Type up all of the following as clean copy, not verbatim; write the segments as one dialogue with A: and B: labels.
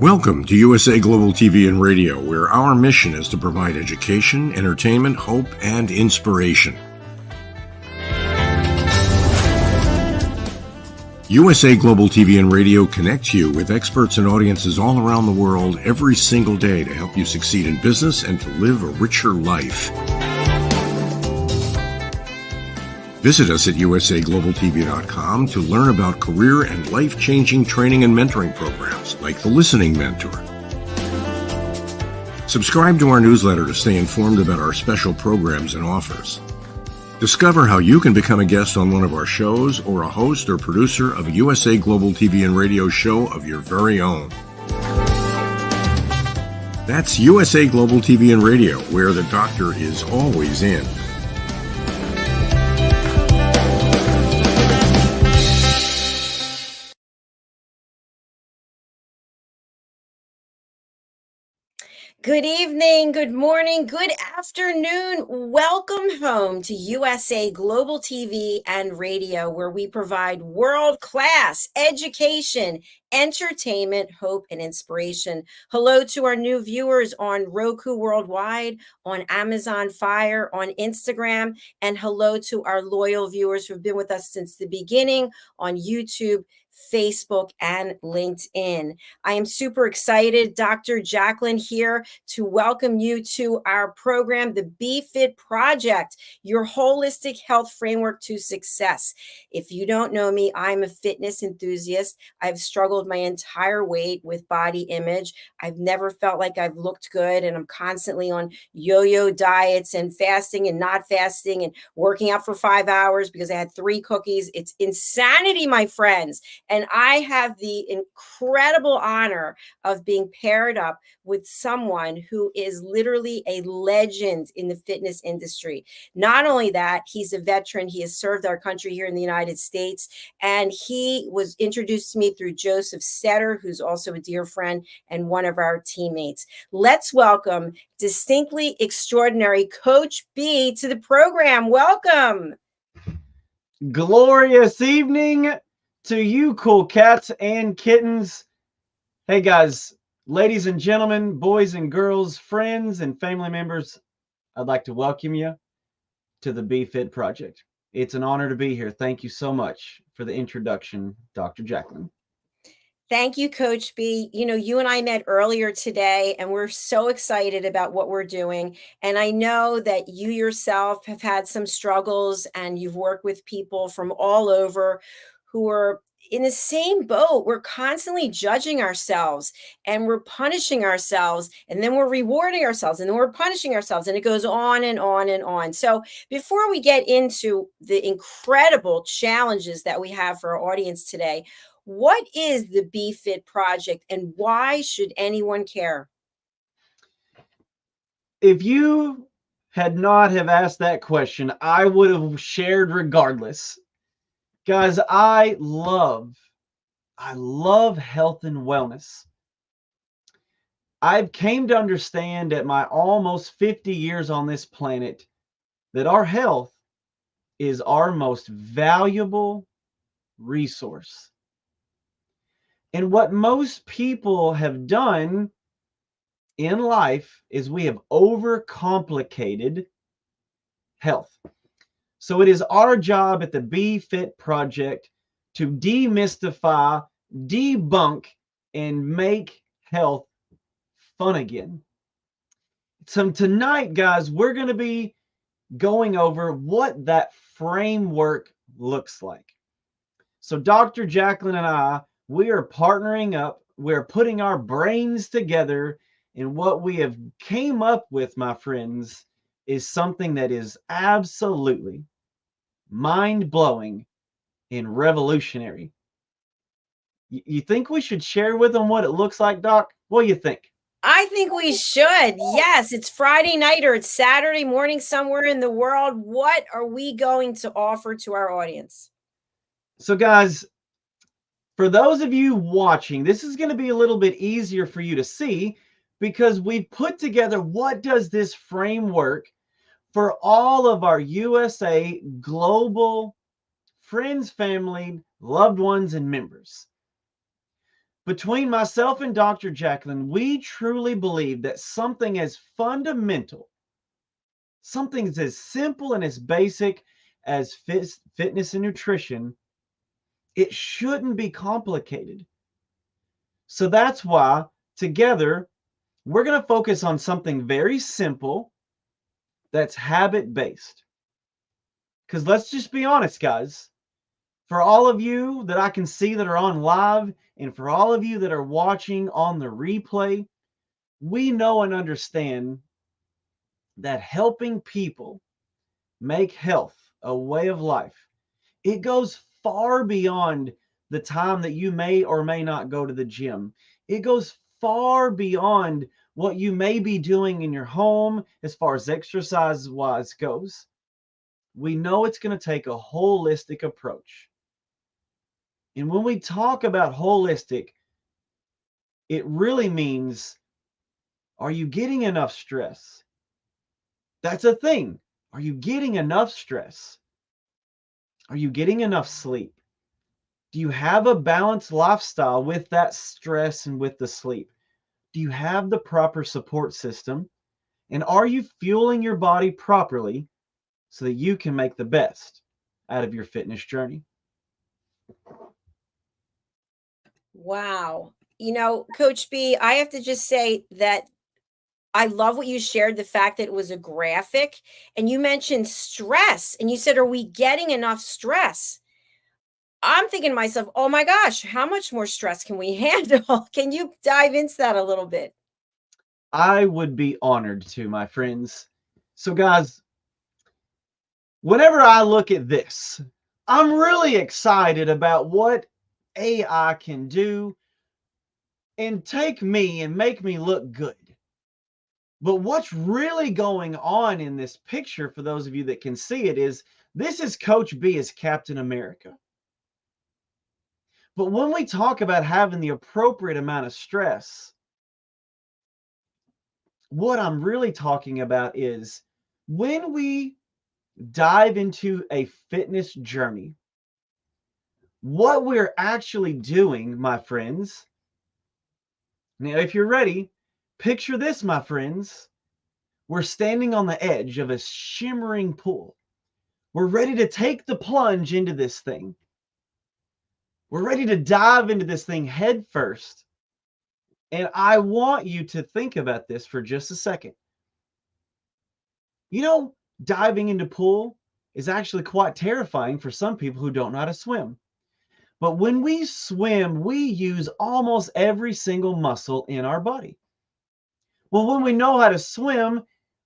A: Welcome to USA Global TV and Radio, where our mission is to provide education, entertainment, hope, and inspiration. USA Global TV and Radio connects you with experts and audiences all around the world every single day to help you succeed in business and to live a richer life. Visit us at usaglobaltv.com to learn about career and life-changing training and mentoring programs like the Listening Mentor. Subscribe to our newsletter to stay informed about our special programs and offers. Discover how you can become a guest on one of our shows or a host or producer of a USA Global TV and Radio show of your very own. That's USA Global TV and Radio, where the doctor is always in.
B: Good evening, good morning, good afternoon. Welcome home to USA Global TV and Radio, where we provide world-class education, entertainment, hope, and inspiration. Hello to our new viewers on Roku Worldwide, on Amazon Fire, on Instagram, and hello to our loyal viewers who have been with us since the beginning on YouTube, Facebook, and LinkedIn. I am super excited, Dr. JACALYN, here to welcome you to our program, the Befit Project, your holistic health framework to success. If you don't know me, I'm a fitness enthusiast. I've struggled my entire weight with body image. I've never felt like I've looked good, and I'm constantly on yo-yo diets and fasting and not fasting and working out for 5 hours because I had 3 cookies. It's insanity, my friends. And I have the incredible honor of being paired up with someone who is literally a legend in the fitness industry. Not only that, he's a veteran. He has served our country here in the United States. And he was introduced to me through Joseph Setter, who's also a dear friend and one of our teammates. Let's welcome distinctly extraordinary Coach B to the program. Welcome.
C: Glorious evening to you, cool cats and kittens. Hey guys, ladies and gentlemen, boys and girls, friends and family members, I'd like to welcome you to the Befit Project. It's an honor to be here. Thank you so much for the introduction, Dr. JACALYN.
B: Thank you, Coach B. You know, you and I met earlier today, and we're so excited about what we're doing. And I know that you yourself have had some struggles, and you've worked with people from all over who are in the same boat. We're constantly judging ourselves, and we're punishing ourselves, and then we're rewarding ourselves, and then we're punishing ourselves, and it goes on and on and on. So before we get into the incredible challenges that we have for our audience today, what is the Befit Project, and why should anyone care?
C: If you had not have asked that question, I would have shared regardless. Guys, I love health and wellness. I've came to understand at my almost 50 years on this planet that our health is our most valuable resource. And what most people have done in life is we have overcomplicated health. So it is our job at the Befit Project to demystify, debunk, and make health fun again. So tonight, guys, we're going to be going over what that framework looks like. So Dr. JACALYN and I, we are partnering up. We're putting our brains together, and what we have came up with, my friends, is something that is absolutely mind-blowing and revolutionary. You think we should share with them what it looks like, Doc? What do you think?
B: I think we should. Yes, it's Friday night or it's Saturday morning somewhere in the world. What are we going to offer to our audience?
C: So, guys, for those of you watching, this is going to be a little bit easier for you to see because we've put together what does this framework for all of our USA global friends, family, loved ones, and members. Between myself and Dr. JACALYN, we truly believe that something as fundamental, something as simple and as basic as fitness and nutrition, it shouldn't be complicated. So that's why together we're going to focus on something very simple that's habit-based. Because let's just be honest, guys. For all of you that I can see that are on live, and for all of you that are watching on the replay, we know and understand that helping people make health a way of life, it goes far beyond the time that you may or may not go to the gym. It goes far beyond what you may be doing in your home as far as exercise-wise goes. We know it's going to take a holistic approach. And when we talk about holistic, it really means, are you getting enough stress? That's a thing. Are you getting enough stress? Are you getting enough sleep? Do you have a balanced lifestyle with that stress and with the sleep? Do you have the proper support system? And are you fueling your body properly so that you can make the best out of your fitness journey?
B: Wow. You know, Coach B, I have to just say that I love what you shared, the fact that it was a graphic and you mentioned stress and you said, are we getting enough stress? I'm thinking to myself, oh my gosh, how much more stress can we handle? Can you dive into that a little bit?
C: I would be honored to, my friends. So, guys, whenever I look at this, I'm really excited about what AI can do and take me and make me look good. But what's really going on in this picture, for those of you that can see it, is this is Coach B as Captain America. But when we talk about having the appropriate amount of stress, what I'm really talking about is when we dive into a fitness journey, what we're actually doing, my friends. Now, if you're ready, picture this, my friends. We're standing on the edge of a shimmering pool. We're ready to take the plunge into this thing. We're ready to dive into this thing head first. And I want you to think about this for just a second. You know, diving into pool is actually quite terrifying for some people who don't know how to swim. But when we swim, we use almost every single muscle in our body. Well, when we know how to swim,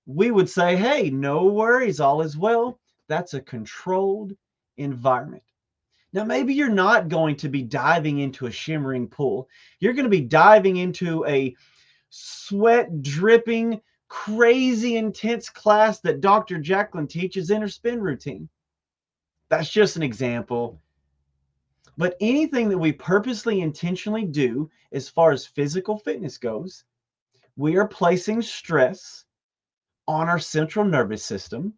C: we would say, hey, no worries, all is well. That's a controlled environment. Now, maybe you're not going to be diving into a shimmering pool. You're going to be diving into a sweat dripping, crazy intense class that Dr. JACALYN teaches in her spin routine. That's just an example. But anything that we purposely, intentionally do as far as physical fitness goes, we are placing stress on our central nervous system.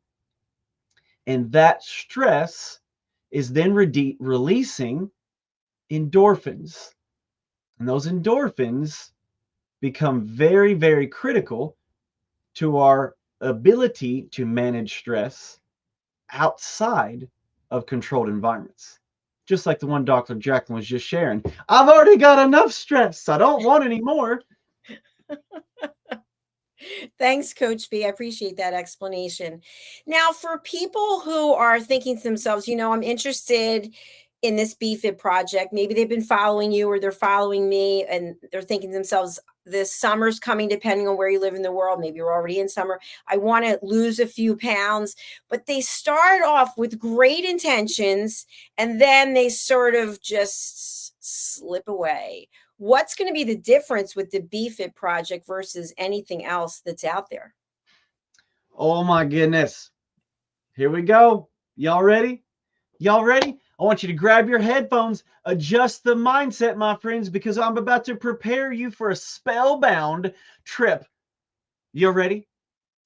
C: And that stress is then releasing endorphins. And those endorphins become very, very critical to our ability to manage stress outside of controlled environments. Just like the one Dr. JACALYN was just sharing. I've already got enough stress. I don't want any more.
B: Thanks, Coach B. I appreciate that explanation. Now, for people who are thinking to themselves, I'm interested in this Befit project. Maybe they've been following you or they're following me and they're thinking to themselves, this summer's coming, depending on where you live in the world. Maybe you're already in summer. I want to lose a few pounds, but they start off with great intentions and then they sort of just slip away. What's going to be the difference with the Befit project versus anything else that's out there?
C: Oh my goodness. Here we go. Y'all ready? Y'all ready? I want you to grab your headphones, adjust the mindset, my friends, because I'm about to prepare you for a spellbound trip. You ready?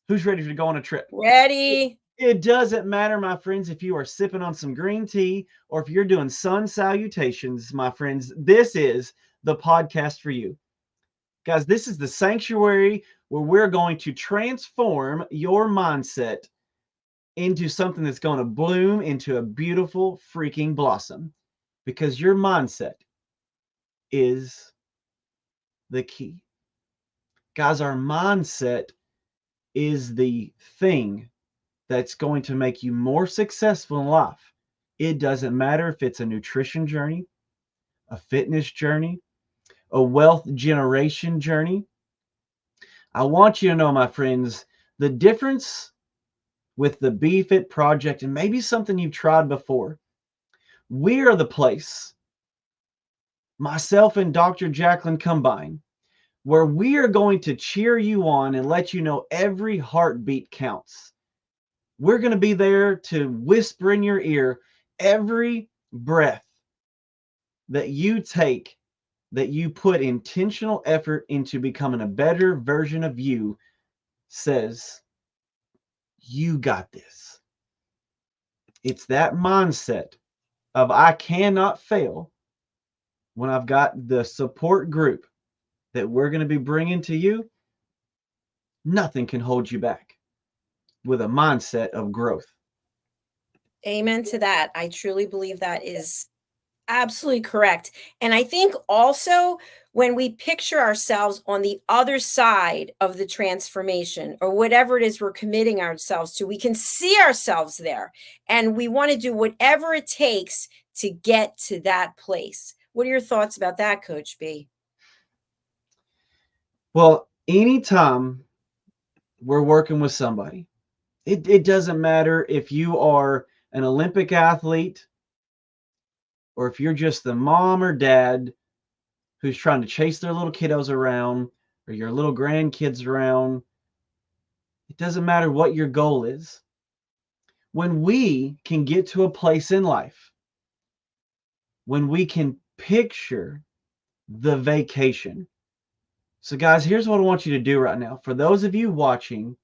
C: Who's ready to go on a trip?
B: Ready.
C: It doesn't matter, my friends, if you are sipping on some green tea or if you're doing sun salutations, my friends. This is the podcast for you. Guys, this is the sanctuary where we're going to transform your mindset into something that's going to bloom into a beautiful freaking blossom, because your mindset is the key. Guys, our mindset is the thing that's going to make you more successful in life. It doesn't matter if it's a nutrition journey, a fitness journey, a wealth generation journey. I want you to know, my friends, the difference with the Befit project, and maybe something you've tried before. We are the place, myself and Dr. JACALYN combined, where we are going to cheer you on and let you know every heartbeat counts. We're going to be there to whisper in your ear every breath that you take, that you put intentional effort into becoming a better version of you, says, you got this. It's that mindset of I cannot fail when I've got the support group that we're going to be bringing to you. Nothing can hold you back with a mindset of growth.
B: Amen to that. I truly believe that is absolutely correct. And I think also when we picture ourselves on the other side of the transformation or whatever it is we're committing ourselves to, we can see ourselves there and we want to do whatever it takes to get to that place. What are your thoughts about that, Coach B?
C: Well, anytime we're working with somebody, it doesn't matter if you are an Olympic athlete or if you're just the mom or dad who's trying to chase their little kiddos around or your little grandkids around. It doesn't matter what your goal is. When we can get to a place in life, when we can picture the vacation. So guys, here's what I want you to do right now. For those of you watching,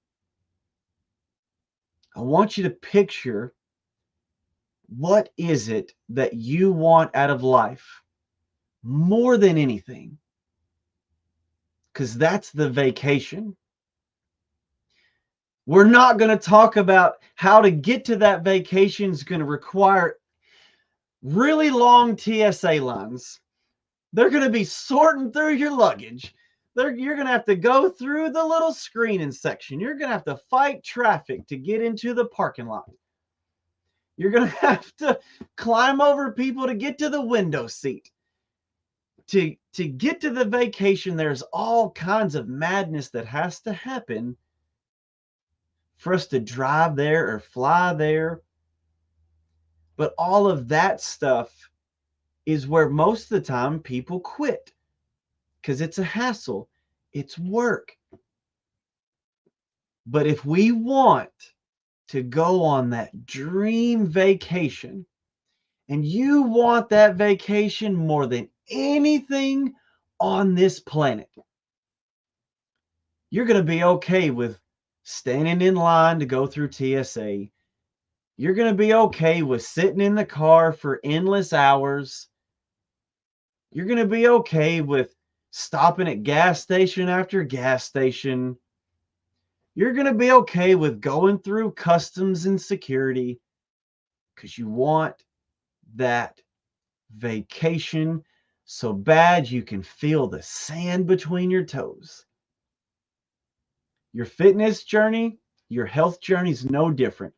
C: I want you to picture, what is it that you want out of life more than anything? Because that's the vacation. We're not going to talk about how to get to that vacation. Is going to require really long TSA lines. They're going to be sorting through your luggage. You're going to have to go through the little screening section. You're going to have to fight traffic to get into the parking lot. You're going to have to climb over people to get to the window seat. To get to the vacation, there's all kinds of madness that has to happen for us to drive there or fly there. But all of that stuff is where most of the time people quit, because it's a hassle. It's work. But if we want to go on that dream vacation, and you want that vacation more than anything on this planet, you're going to be okay with standing in line to go through TSA. You're going to be okay with sitting in the car for endless hours. You're going to be okay with stopping at gas station after gas station. You're going to be okay with going through customs and security because you want that vacation so bad you can feel the sand between your toes. Your fitness journey, your health journey is no different.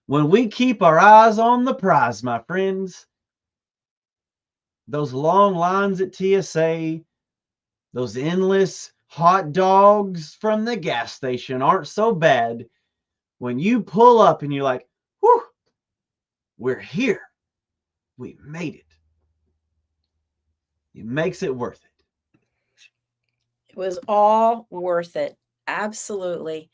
C: When we keep our eyes on the prize, my friends, those long lines at TSA, those endless hot dogs from the gas station aren't so bad when you pull up and you're like, whew, we're here. We made it. It makes it worth it.
B: It was all worth it. Absolutely.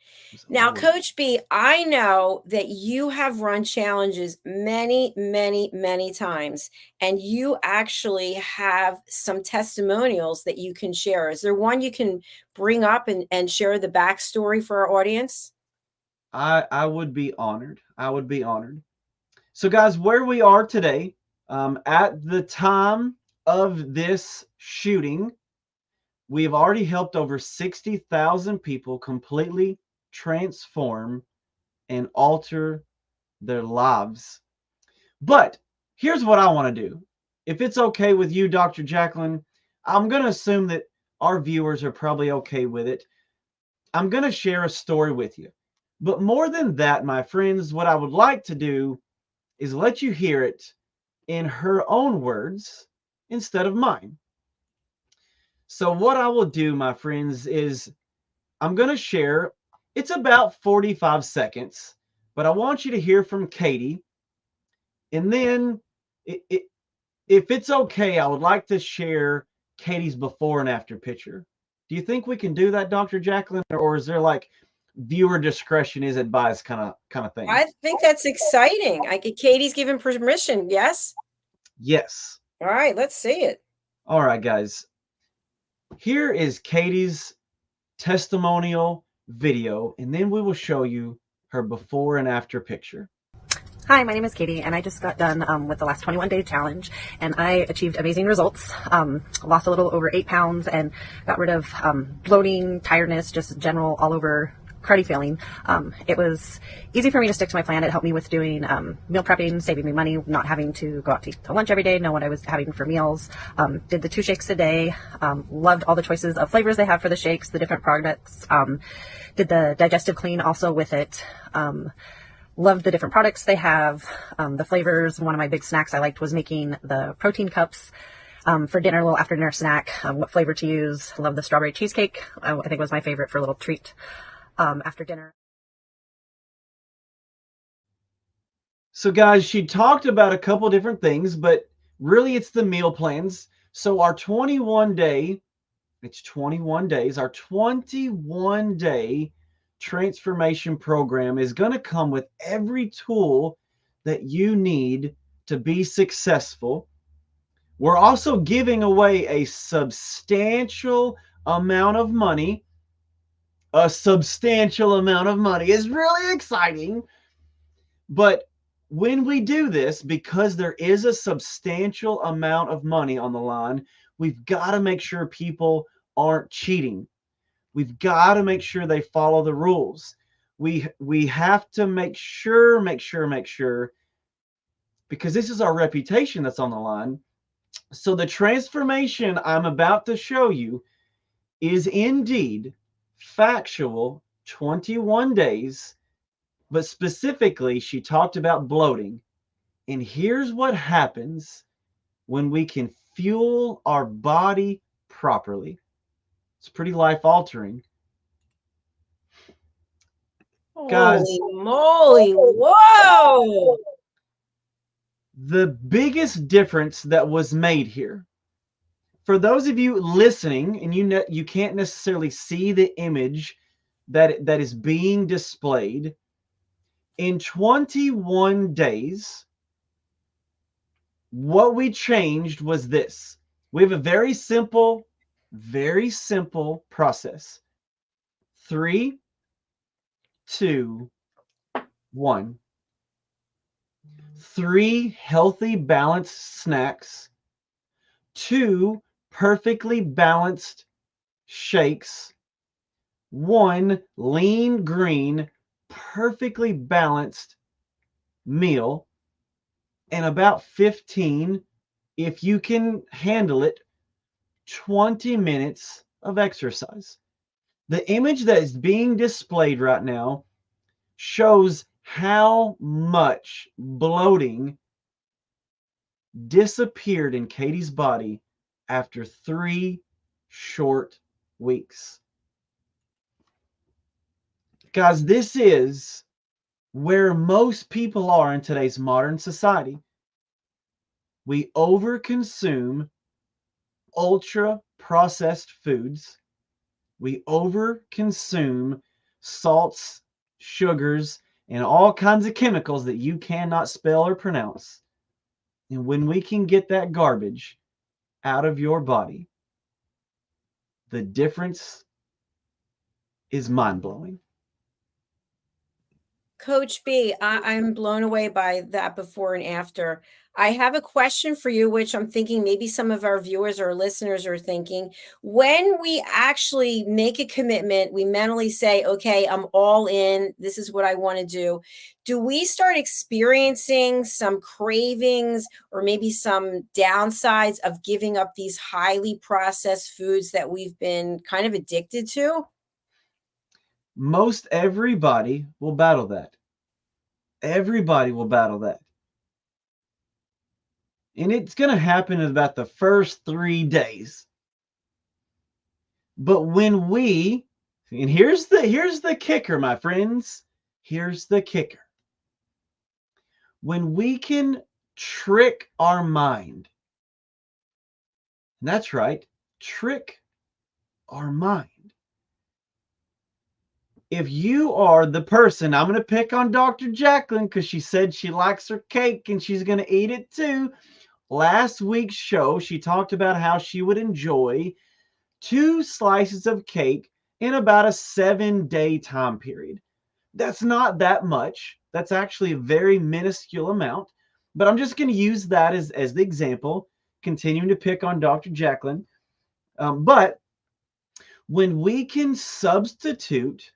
B: Now, Coach B, I know that you have run challenges many, many, many times, and you actually have some testimonials that you can share. Is there one you can bring up and share the backstory for our audience?
C: I would be honored. I would be honored. So, guys, where we are today, at the time of this shooting, we have already helped over 60,000 people completely transform and alter their lives. But here's what I want to do. If it's okay with you, Dr. JACALYN, I'm going to assume that our viewers are probably okay with it. I'm going to share a story with you. But more than that, my friends, what I would like to do is let you hear it in her own words instead of mine. So what I will do, my friends, is I'm going to share, it's about 45 seconds, but I want you to hear from Katie. And then if it's okay, I would like to share Katie's before and after picture. Do you think we can do that, Dr. JACALYN? Or is there like viewer discretion is advised kind of thing?
B: I think that's exciting. Katie's given permission. Yes?
C: Yes.
B: All right, let's see it.
C: All right, guys. Here is Katie's testimonial video, and then we will show you her before and after picture.
D: Hi, my name is Katie, and I just got done with the last 21-day challenge, and I achieved amazing results. Lost a little over 8 pounds and got rid of bloating, tiredness, just general all over cruddy feeling. It was easy for me to stick to my plan. It helped me with doing meal prepping, saving me money, not having to go out to eat to lunch every day, know what I was having for meals. Did the 2 shakes a day. Loved all the choices of flavors they have for the shakes, the different products. Did the digestive clean also with it. Loved the different products they have, the flavors. One of my big snacks I liked was making the protein cups for dinner, a little after dinner snack, what flavor to use. Love the strawberry cheesecake. I think was my favorite for a little treat after dinner.
C: So guys, she talked about a couple different things, but really it's the meal plans. So our 21 days, our 21-day transformation program is going to come with every tool that you need to be successful. We're also giving away a substantial amount of money. A substantial amount of money is really exciting. But when we do this, because there is a substantial amount of money on the line, we've got to make sure people aren't cheating. We've got to make sure they follow the rules. We have to make sure, because this is our reputation that's on the line. So the transformation I'm about to show you is indeed factual 21 days, but specifically she talked about bloating. And here's what happens when we can fuel our body properly. It's pretty life-altering. Guys,
B: holy moly, whoa!
C: The biggest difference that was made here, for those of you listening, and you can't necessarily see the image that is being displayed. In 21 days, what we changed was this. We have a very simple process. 3, 2, 1. 3 healthy, balanced snacks. 2 perfectly balanced shakes. 1 lean, green, perfectly balanced meal. And about 15, if you can handle it, 20 minutes of exercise. The image that is being displayed right now shows how much bloating disappeared in Katie's body after 3 short weeks. Guys, this is where most people are in today's modern society. We overconsume ultra processed foods. We overconsume salts, sugars, and all kinds of chemicals that you cannot spell or pronounce. And when we can get that garbage out of your body, the difference is mind-blowing.
B: Coach B, I'm blown away by that before and after. I have a question for you, which I'm thinking maybe some of our viewers or listeners are thinking. When we actually make a commitment, we mentally say, okay, I'm all in. This is what I want to do. Do we start experiencing some cravings or maybe some downsides of giving up these highly processed foods that we've been kind of addicted to?
C: Most everybody will battle that. Everybody will battle that. And it's going to happen in about the first 3 days. But when we, and here's the kicker, my friends. Here's the kicker. When we can trick our mind, and that's right, trick our mind. If you are the person, I'm going to pick on Dr. JACALYN because she said she likes her cake and she's going to eat it too. Last week's show, she talked about how she would enjoy 2 slices of cake in about a 7-day time period. That's not that much. That's actually a very minuscule amount. But I'm just going to use that as the example, continuing to pick on Dr. JACALYN. But when we can substitute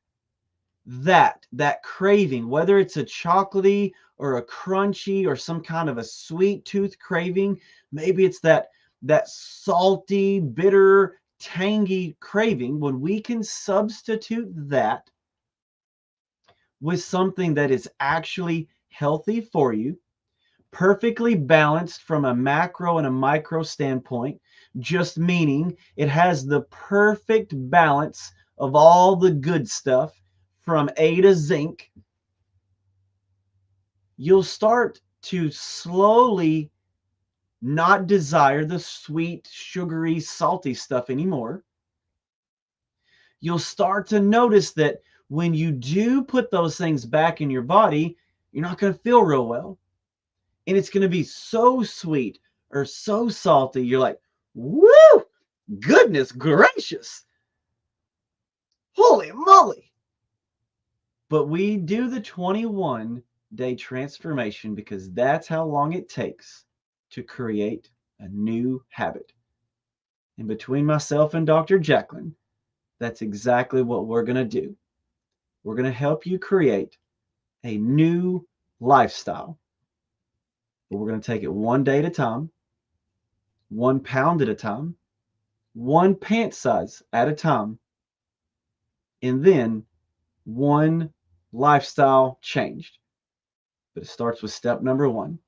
C: that craving, whether it's a chocolatey or a crunchy or some kind of a sweet tooth craving, maybe it's that salty, bitter, tangy craving, when we can substitute that with something that is actually healthy for you, perfectly balanced from a macro and a micro standpoint, just meaning it has the perfect balance of all the good stuff from A to zinc, you'll start to slowly not desire the sweet, sugary, salty stuff anymore. You'll start to notice that when you do put those things back in your body, you're not going to feel real well. And it's going to be so sweet or so salty. You're like, woo, goodness gracious. Holy moly. But we do the 21-day transformation because that's how long it takes to create a new habit. And between myself and Dr. JACALYN, that's exactly what we're going to do. We're going to help you create a new lifestyle. But we're going to take it 1 day at a time, 1 pound at a time, 1 pant size at a time, and then 1 lifestyle changed. But it starts with step number 1.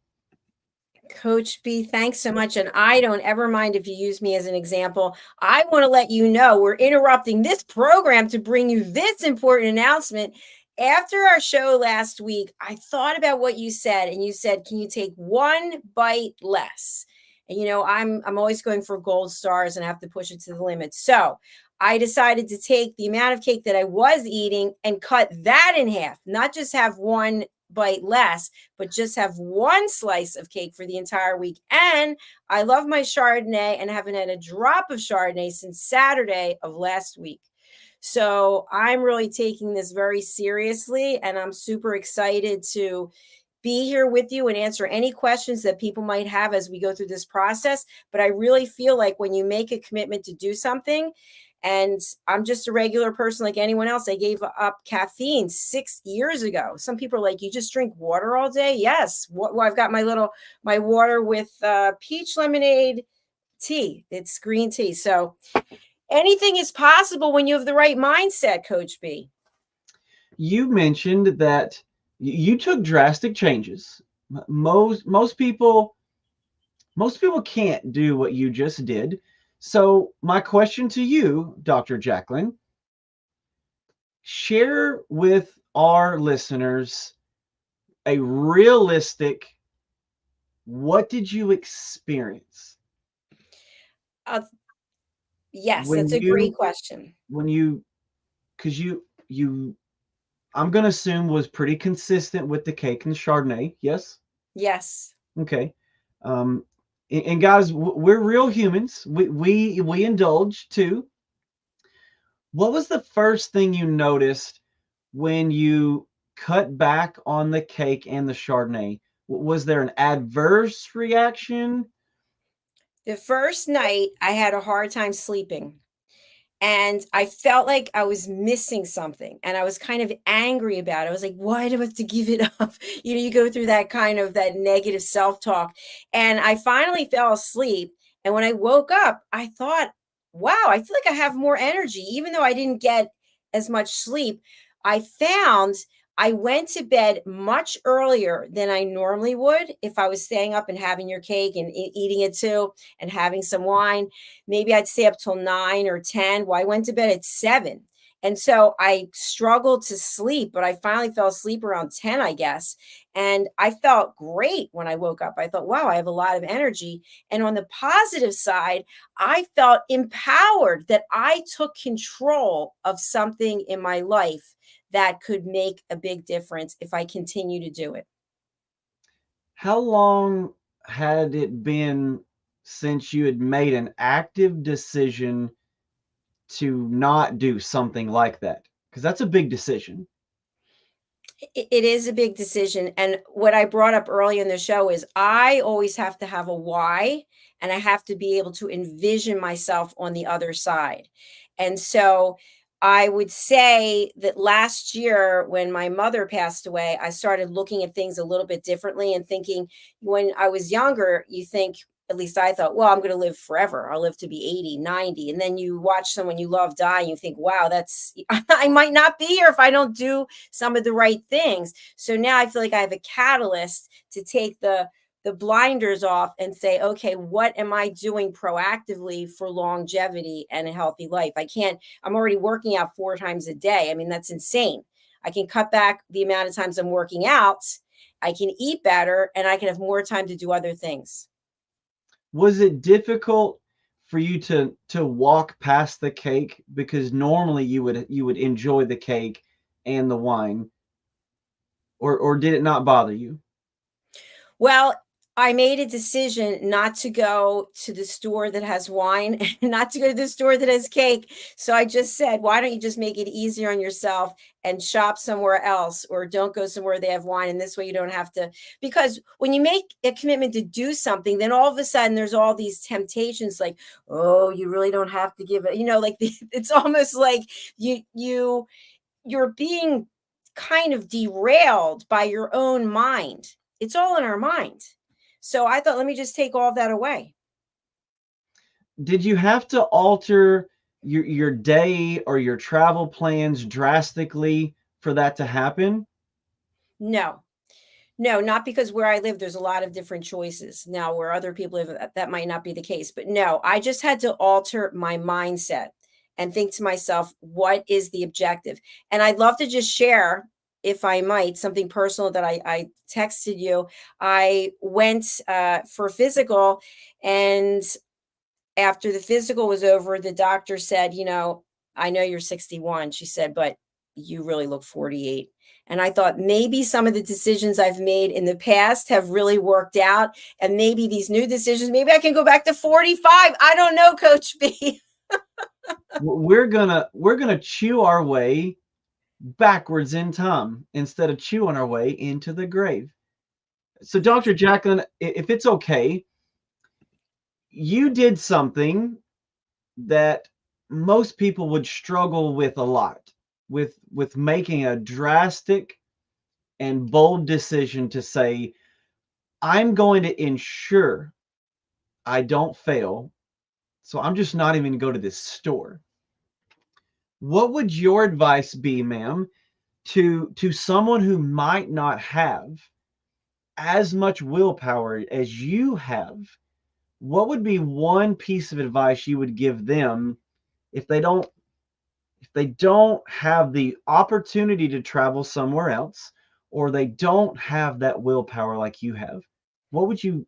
B: Coach B, thanks so much. And I don't ever mind if you use me as an example. I want to let you know we're interrupting this program to bring you this important announcement. After our show last week, I thought about what you said, and you said, can you take 1 bite less? And I'm always going for gold stars and have to push it to the limit. So I decided to take the amount of cake that I was eating and cut that in half, not just have one bite less, but just have one slice of cake for the entire week. And I love my Chardonnay and haven't had a drop of Chardonnay since Saturday of last week. So I'm really taking this very seriously, and I'm super excited to be here with you and answer any questions that people might have as we go through this process. But I really feel like when you make a commitment to do something, and I'm just a regular person like anyone else. I gave up caffeine 6 years ago. Some people are like, you just drink water all day? Yes. Well, I've got my water with peach lemonade tea. It's green tea. So anything is possible when you have the right mindset, Coach B.
C: You mentioned that you took drastic changes. Most people can't do what you just did. So my question to you, Dr. JACALYN, share with our listeners a realistic, what did you experience?
B: Yes, that's a great question.
C: Because you, I'm going to assume was pretty consistent with the cake and the Chardonnay. Yes?
B: Yes.
C: Okay. And guys, we're real humans. We indulge too. What was the first thing you noticed when you cut back on the cake and the Chardonnay? Was there an adverse reaction?
B: The first night I had a hard time sleeping. And I felt like I was missing something, and I was kind of angry about it. I was like, why do I have to give it up? You go through that negative self-talk. And I finally fell asleep. And when I woke up, I thought, wow, I feel like I have more energy, even though I didn't get as much sleep. I found I went to bed much earlier than I normally would if I was staying up and having your cake and eating it too and having some wine. Maybe I'd stay up till 9 or 10. Well, I went to bed at 7. And so I struggled to sleep, but I finally fell asleep around 10, I guess. And I felt great when I woke up. I thought, wow, I have a lot of energy. And on the positive side, I felt empowered that I took control of something in my life that could make a big difference if I continue to do it.
C: How long had it been since you had made an active decision to not do something like that? Because that's a big decision.
B: It is a big decision. And what I brought up early in the show is I always have to have a why, and I have to be able to envision myself on the other side. And so I would say that last year when my mother passed away, I started looking at things a little bit differently and thinking when I was younger, you think, at least I thought, well, I'm going to live forever. I'll live to be 80, 90. And then you watch someone you love die and you think, wow, I might not be here if I don't do some of the right things. So now I feel like I have a catalyst to take the blinders off and say, okay, what am I doing proactively for longevity and a healthy life? I'm already working out 4 times a day. I mean, that's insane. I can cut back the amount of times I'm working out. I can eat better, and I can have more time to do other things.
C: Was it difficult for you to walk past the cake? Because normally you would enjoy the cake and the wine, or did it not bother you?
B: Well, I made a decision not to go to the store that has wine and not to go to the store that has cake. So I just said, why don't you just make it easier on yourself and shop somewhere else, or don't go somewhere they have wine. And this way you don't have to, because when you make a commitment to do something, then all of a sudden there's all these temptations like, oh, you really don't have to give it, it's almost like you're being kind of derailed by your own mind. It's all in our mind. So I thought, let me just take all of that away.
C: Did you have to alter your day or your travel plans drastically for that to happen?
B: No, not because where I live, there's a lot of different choices. Now, where other people live, that might not be the case. But no, I just had to alter my mindset and think to myself, what is the objective? And I'd love to just share if I might, something personal that I texted you. I went for physical, and after the physical was over, the doctor said, I know you're 61. She said, but you really look 48. And I thought maybe some of the decisions I've made in the past have really worked out. And maybe these new decisions, maybe I can go back to 45. I don't know, Coach B.
C: We're gonna chew our way backwards in time instead of chewing our way into the grave. So, Dr. JACALYN, if it's okay, you did something that most people would struggle with a lot, with making a drastic and bold decision to say, I'm going to ensure I don't fail, so I'm just not even going to go to this store. What would your advice be, ma'am, to someone who might not have as much willpower as you have? What would be one piece of advice you would give them if they don't have the opportunity to travel somewhere else, or they don't have that willpower like you have? What would you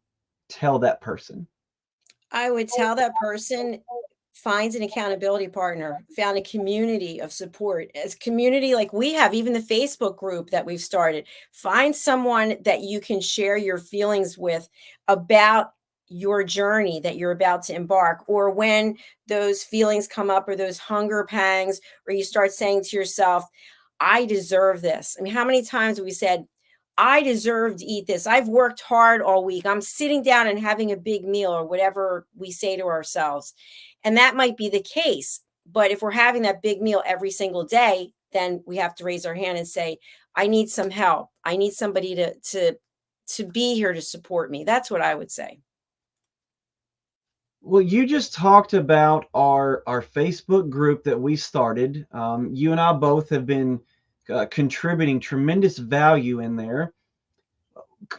C: tell that person?
B: I would tell that person, finds an accountability partner, found a community of support, as community like we have, even the Facebook group that we've started. Find someone that you can share your feelings with about your journey that you're about to embark, or when those feelings come up, or those hunger pangs, or you start saying to yourself, I deserve this. I mean, how many times have we said, I deserve to eat this. I've worked hard all week. I'm sitting down and having a big meal, or whatever we say to ourselves. And that might be the case. But if we're having that big meal every single day, then we have to raise our hand and say, I need some help. I need somebody to be here to support me. That's what I would say.
C: Well, you just talked about our Facebook group that we started. You and I both have been contributing tremendous value in there.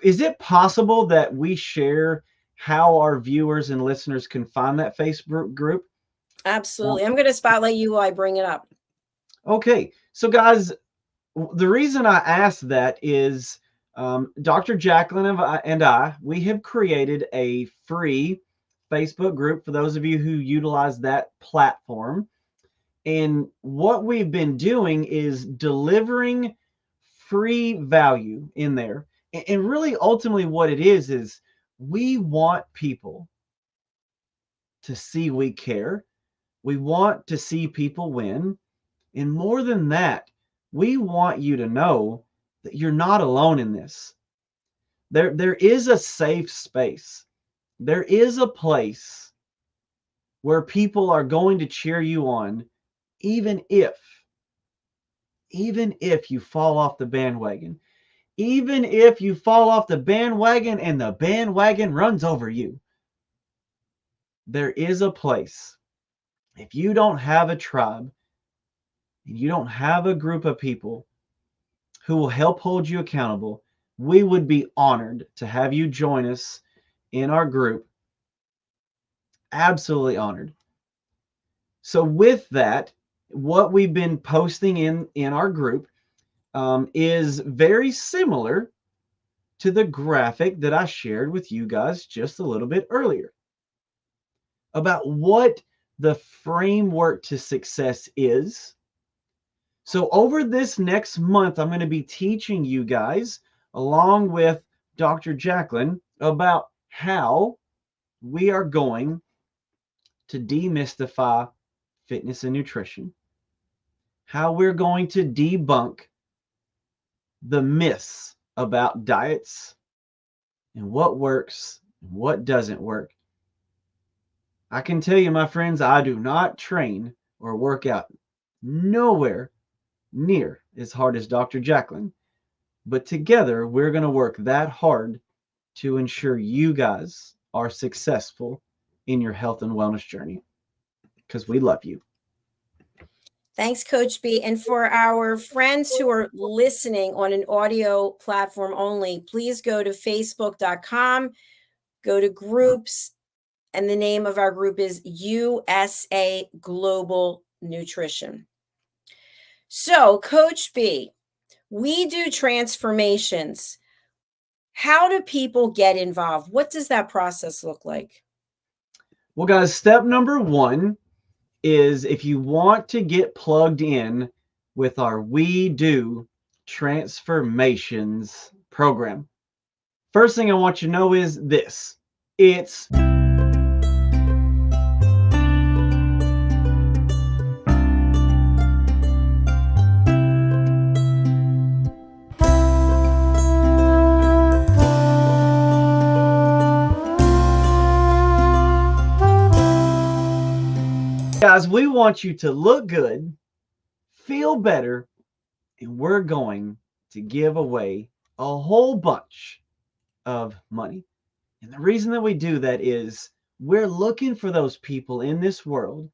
C: Is it possible that we share how our viewers and listeners can find that Facebook group?
B: Absolutely. I'm going to spotlight you while I bring it up.
C: Okay, so guys, the reason I asked that is Dr. JACALYN and I, we have created a free Facebook group for those of you who utilize that platform. And what we've been doing is delivering free value in there. And really, ultimately, what it is we want people to see we care. We want to see people win. And more than that, we want you to know that you're not alone in this. There is a safe space. There is a place where people are going to cheer you on, even if you fall off the bandwagon. Even if you fall off the bandwagon and the bandwagon runs over you. There is a place. If you don't have a tribe, and you don't have a group of people who will help hold you accountable, we would be honored to have you join us in our group. Absolutely honored. So with that, what we've been posting in our group is very similar to the graphic that I shared with you guys just a little bit earlier about what the framework to success is. So over this next month, I'm going to be teaching you guys, along with Dr. JACALYN, about how we are going to demystify fitness and nutrition, how we're going to debunk the myths about diets and what works and what doesn't work. I can tell you, my friends, I do not train or work out nowhere near as hard as Dr. JACALYN, but together we're going to work that hard to ensure you guys are successful in your health and wellness journey, because we love you.
B: Thanks, Coach B. And for our friends who are listening on an audio platform only, please go to facebook.com, go to groups, and the name of our group is USA Global Nutrition. So, Coach B, We do transformations. How do people get involved? What does that process look like?
C: Well, guys, step number one is if you want to get plugged in with our We Do Transformations program. First thing I want you to know is this. It's guys, we want you to look good, feel better, and we're going to give away a whole bunch of money. And the reason that we do that is we're looking for those people in this world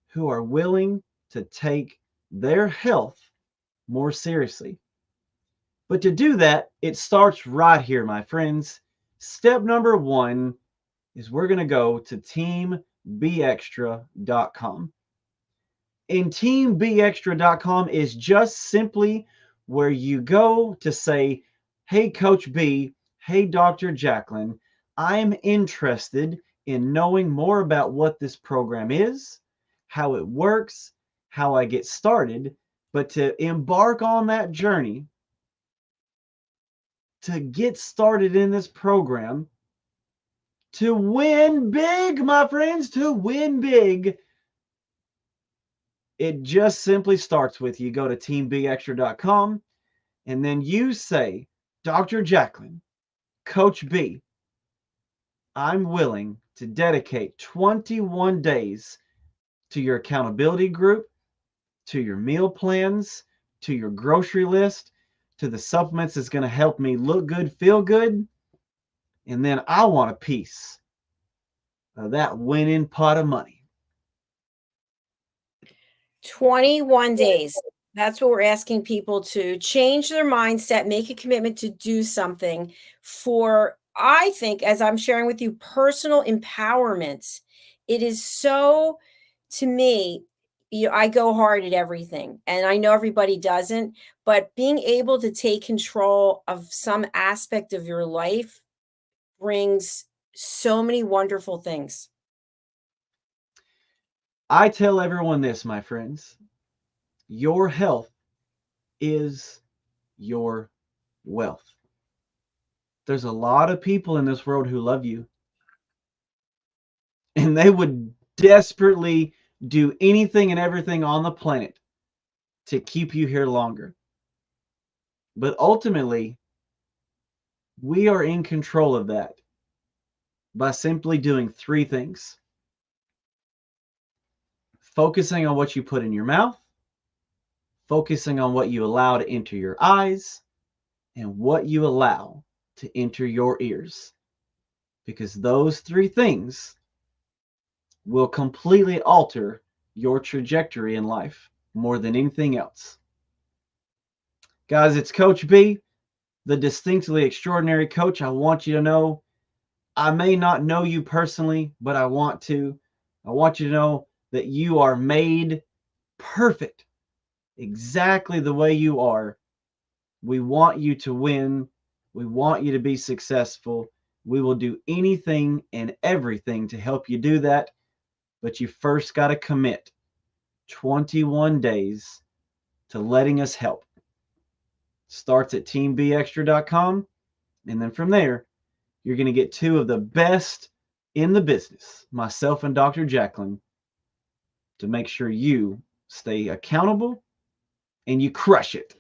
C: who are willing to take their health more seriously. But to do that, it starts right here, my friends. Step number one is we're going to go to teambextra.com. And teambextra.com is just simply where you go to say, hey, Coach B, hey, Dr. JACALYN, I'm interested in knowing more about what this program is, how it works, how I get started, but to embark on that journey, to get started in this program, to win big, my friends, to win big. It just simply starts with you go to teambextra.com and then you say, Dr. JACALYN, Coach B, I'm willing to dedicate 21 days to your accountability group, to your meal plans, to your grocery list, to the supplements that's going to help me look good, feel good. And then I want a piece of that winning pot of money.
B: 21 days. That's what we're asking people to change their mindset, make a commitment to do something for, I think, as I'm sharing with you, personal empowerment. It is so, to me, I go hard at everything, and I know everybody doesn't, but being able to take control of some aspect of your life brings so many wonderful things.
C: I tell everyone this, my friends. Your health is your wealth. There's a lot of people in this world who love you, and they would desperately do anything and everything on the planet to keep you here longer. But ultimately, we are in control of that by simply doing three things. Focusing on what you put in your mouth, focusing on what you allow to enter your eyes, and what you allow to enter your ears. Because those three things will completely alter your trajectory in life more than anything else. Guys, it's Coach B, the distinctly extraordinary coach. I want you to know, I may not know you personally, but I want to. I want you to know that you are made perfect, exactly the way you are. We want you to win. We want you to be successful. We will do anything and everything to help you do that. But you first got to commit 21 days to letting us help. Starts at teambextra.com. And then from there, you're going to get two of the best in the business, myself and Dr. JACALYN, to make sure you stay accountable and you crush it.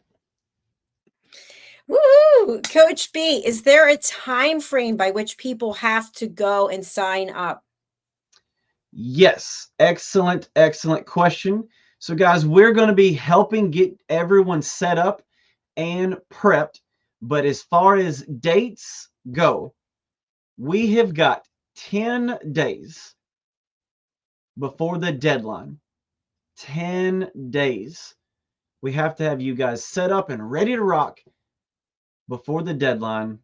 B: Woo! Coach B, is there a time frame by which people have to go and sign up?
C: Yes, excellent, excellent question. So guys, we're going to be helping get everyone set up and prepped. But as far as dates go, we have got 10 days before the deadline. 10 days. We have to have you guys set up and ready to rock before the deadline.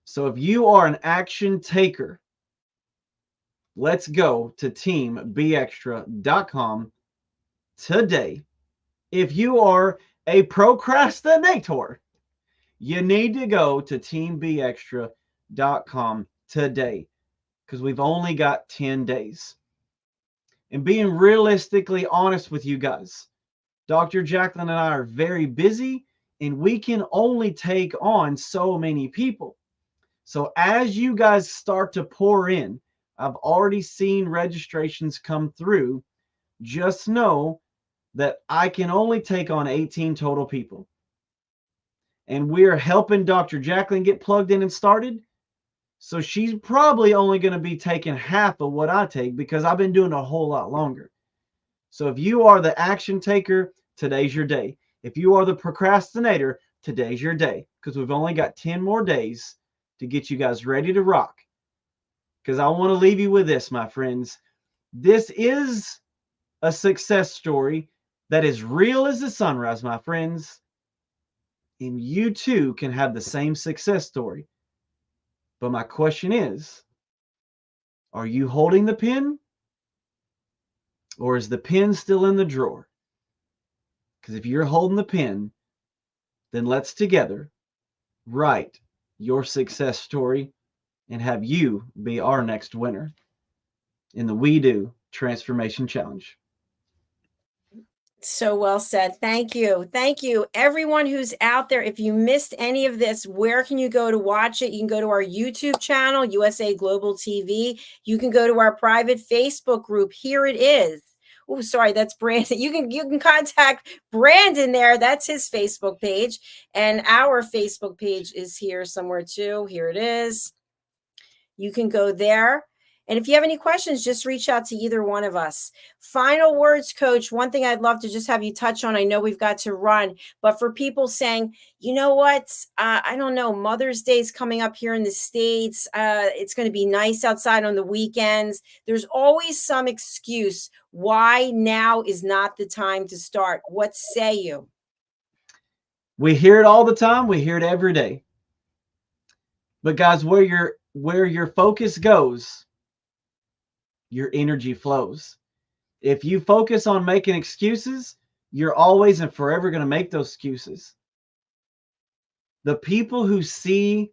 C: So if you are an action taker, let's go to teambextra.com today. If you are a procrastinator, you need to go to teambextra.com today, because we've only got 10 days. And being realistically honest with you guys, Dr. JACALYN and I are very busy, and we can only take on so many people. So as you guys start to pour in, I've already seen registrations come through. Just know that I can only take on 18 total people. And we're helping Dr. JACALYN get plugged in and started. So she's probably only going to be taking half of what I take, because I've been doing a whole lot longer. So if you are the action taker, today's your day. If you are the procrastinator, today's your day, because we've only got 10 more days to get you guys ready to rock. Because I want to leave you with this, my friends. This is a success story that is real as the sunrise, my friends. And you too can have the same success story. But my question is, are you holding the pen? Or is the pen still in the drawer? Because if you're holding the pen, then let's together write your success story and have you be our next winner in the We Do Transformation Challenge.
B: So well said. Thank you. Thank you. Everyone who's out there, if you missed any of this, where can you go to watch it? You can go to our YouTube channel, USA Global TV. You can go to our private Facebook group. Here it is. Oh, sorry, that's Brandon. You can contact Brandon there. That's his Facebook page. And our Facebook page is here somewhere too. Here it is. You can go there. And if you have any questions, just reach out to either one of us. Final words, Coach. One thing I'd love to just have you touch on. I know we've got to run, but for people saying, you know what? I don't know. Mother's Day is coming up here in the States. It's going to be nice outside on the weekends. There's always some excuse why now is not the time to start. What say you?
C: We hear it all the time. We hear it every day. But guys, where your focus goes, your energy flows. If you focus on making excuses, you're always and forever going to make those excuses. The people who see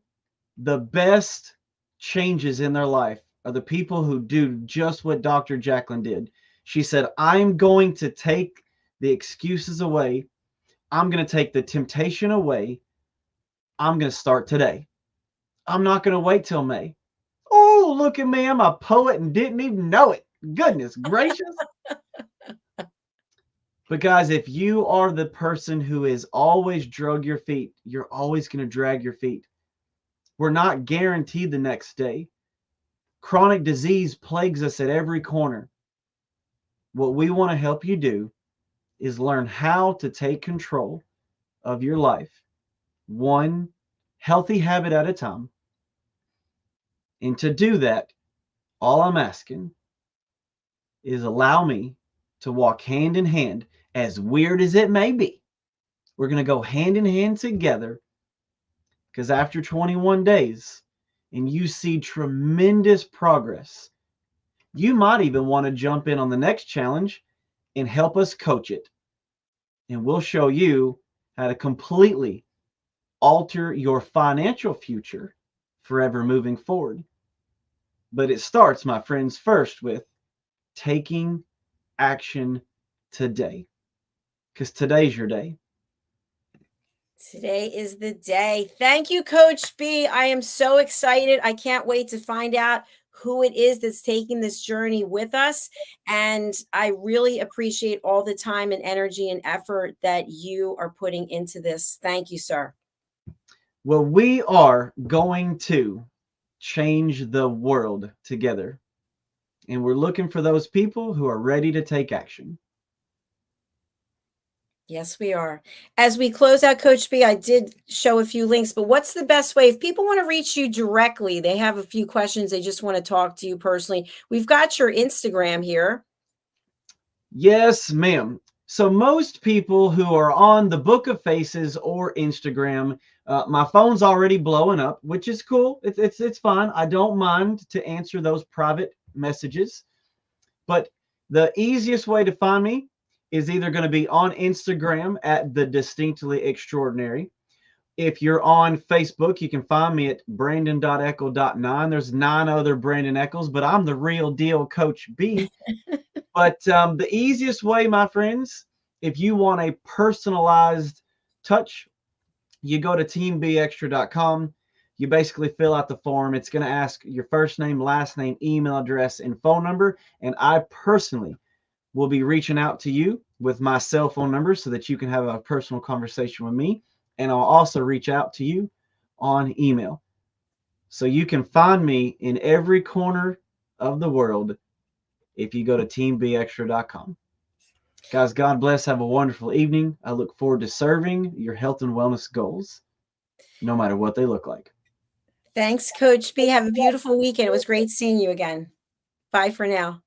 C: the best changes in their life are the people who do just what Dr. JACALYN did. She said, I'm going to take the excuses away. I'm going to take the temptation away. I'm going to start today. I'm not going to wait till May. Oh, look at me. I'm a poet and didn't even know it. Goodness gracious. But guys, if you are the person who is always drug your feet, you're always going to drag your feet. We're not guaranteed the next day. Chronic disease plagues us at every corner. What we want to help you do is learn how to take control of your life, one healthy habit at a time. And to do that, all I'm asking is allow me to walk hand in hand, as weird as it may be. We're going to go hand in hand together, because after 21 days and you see tremendous progress, you might even want to jump in on the next challenge and help us coach it. And we'll show you how to completely alter your financial future forever moving forward. But it starts, my friends, first with taking action today, because today's your day.
B: Today is the day. Thank you, Coach B. I am so excited. I can't wait to find out who it is that's taking this journey with us. And I really appreciate all the time and energy and effort that you are putting into this. Thank you, sir.
C: Well, we are going to change the world together. And we're looking for those people who are ready to take action.
B: Yes, we are. As we close out, Coach B, I did show a few links, but what's the best way? If people want to reach you directly, they have a few questions, they just want to talk to you personally. We've got your Instagram here.
C: Yes, ma'am. So most people who are on the Book of Faces or Instagram, my phone's already blowing up, which is cool. It's fine. I don't mind to answer those private messages. But the easiest way to find me is either going to be on Instagram at The Distinctly Extraordinary. If you're on Facebook, you can find me at brandon.eckel.9. There's 9 other Brandon Eccles, but I'm the real deal Coach B. But the easiest way, my friends, if you want a personalized touch, you go to teambextra.com. You basically fill out the form. It's going to ask your first name, last name, email address, and phone number. And I personally will be reaching out to you with my cell phone number so that you can have a personal conversation with me. And I'll also reach out to you on email. So you can find me in every corner of the world if you go to teambextra.com. Guys, God bless. Have a wonderful evening. I look forward to serving your health and wellness goals, no matter what they look like.
B: Thanks, Coach B. Have a beautiful weekend. It was great seeing you again. Bye for now.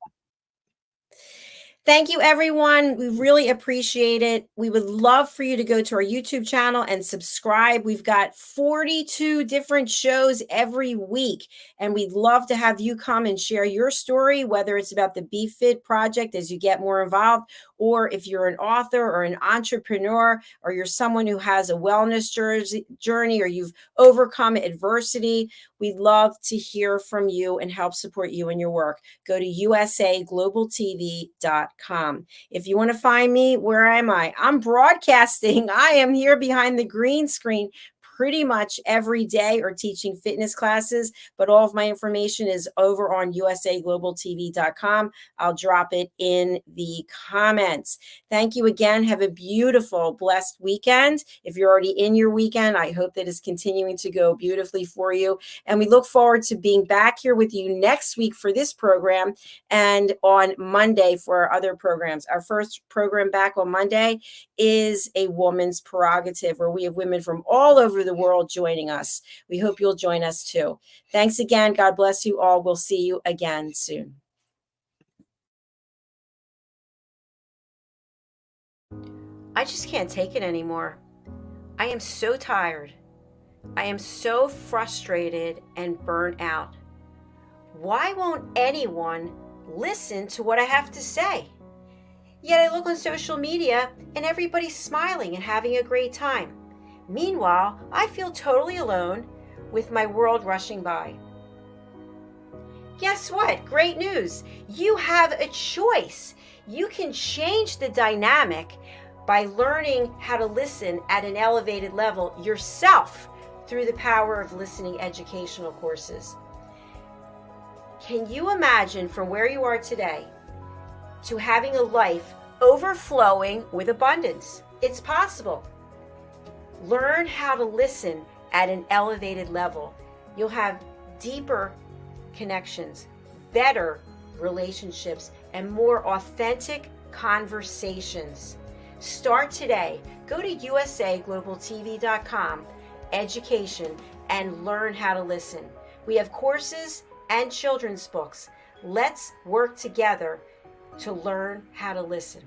B: Thank you, everyone. We really appreciate it. We would love for you to go to our YouTube channel and subscribe. We've got 42 different shows every week, and we'd love to have you come and share your story, whether it's about the Befit project as you get more involved, or if you're an author or an entrepreneur, or you're someone who has a wellness journey, or you've overcome adversity. We'd love to hear from you and help support you in your work. Go to usaglobaltv.com. If you want to find me, where am I? I'm broadcasting. I am here behind the green screen pretty much every day or teaching fitness classes, but all of my information is over on usaglobaltv.com. I'll drop it in the comments. Thank you again. Have a beautiful, blessed weekend. If you're already in your weekend, I hope that is continuing to go beautifully for you. And we look forward to being back here with you next week for this program and on Monday for our other programs. Our first program back on Monday is a woman's prerogative, where we have women from all over the world joining us. We hope you'll join us too. Thanks again. God bless you all. We'll see you again soon. I just can't take it anymore. I am so tired. I am so frustrated and burnt out. Why won't anyone listen to what I have to say? Yet I look on social media and everybody's smiling and having a great time. Meanwhile, I feel totally alone with my world rushing by. Guess what? Great news. You have a choice. You can change the dynamic by learning how to listen at an elevated level yourself through the power of listening educational courses. Can you imagine from where you are today to having a life overflowing with abundance? It's possible. Learn how to listen at an elevated level. You'll have deeper connections, better relationships, and more authentic conversations. Start today. Go to usaglobaltv.com, education, and learn how to listen. We have courses and children's books. Let's work together to learn how to listen.